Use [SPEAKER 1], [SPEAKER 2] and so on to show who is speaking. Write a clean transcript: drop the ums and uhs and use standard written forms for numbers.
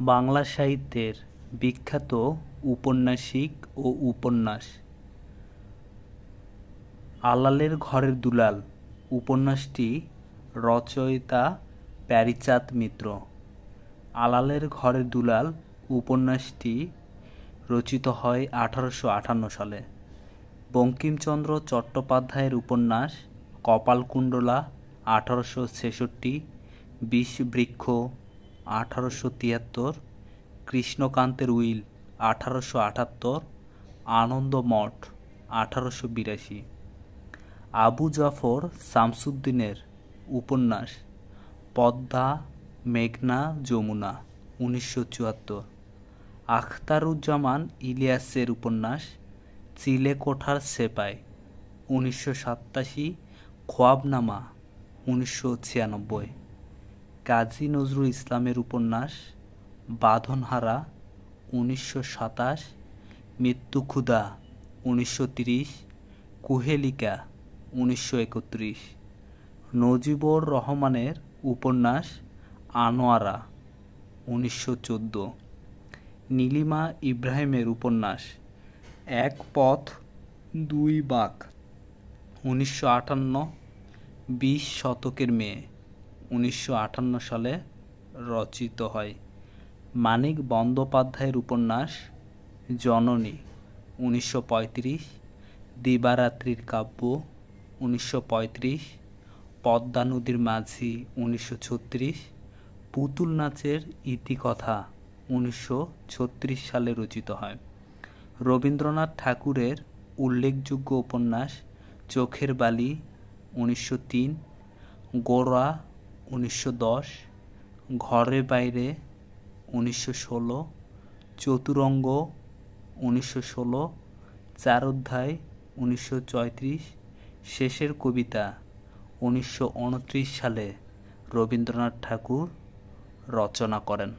[SPEAKER 1] বাংলা সাহিত্যের বিখ্যাত ঔপন্যাসিক ও উপন্যাস। আলালের ঘরের দুলাল উপন্যাসটি রচয়িতা প্যারীচাঁদ মিত্র। আলালের ঘরের দুলাল উপন্যাসটি রচিত হয় 1858 সালে। বঙ্কিমচন্দ্র চট্টোপাধ্যায়ের উপন্যাস কপালকুণ্ডলা 1866, বিষবৃক্ষ 1873, কৃষ্ণকান্তের উইল 1878, আনন্দমঠ 1882। আবু জাফর শামসুদ্দিনের উপন্যাস পদ্মা মেঘনা যমুনা 1974। আখতারুজ্জামান ইলিয়াসের উপন্যাস চিলেকোঠার সেপাই 1987, খোয়াবনামা 1996। কাজী নজরুল ইসলামের উপন্যাস বাঁধনহারা 1927, মৃত্যুক্ষুধা 1930, কুহেলিকা 1931। নজিবুর রহমানের উপন্যাস আনোয়ারা 1914। নীলিমা ইব্রাহিমের উপন্যাস এক পথ দুই বাঁক 1958, 20 শতকের মেয়ে 1958 সালে রচিত হয়। মানিক বন্দ্যোপাধ্যায়ের উপন্যাস জননী 1935, দিবারাত্রির কাব্য 1935, পদ্মা নদীর মাঝি 1936, পুতুল নাচের ইতিকথা 1936 সালে রচিত হয়। রবীন্দ্রনাথ ঠাকুরের উল্লেখযোগ্য উপন্যাস চোখের বালি 1903, গোরা 1910, ঘরে বাইরে 1916, চতুরঙ্গ 1916, চার অধ্যায় 1934, শেষের কবিতা 1929 সালে রবীন্দ্রনাথ ঠাকুর রচনা করেন।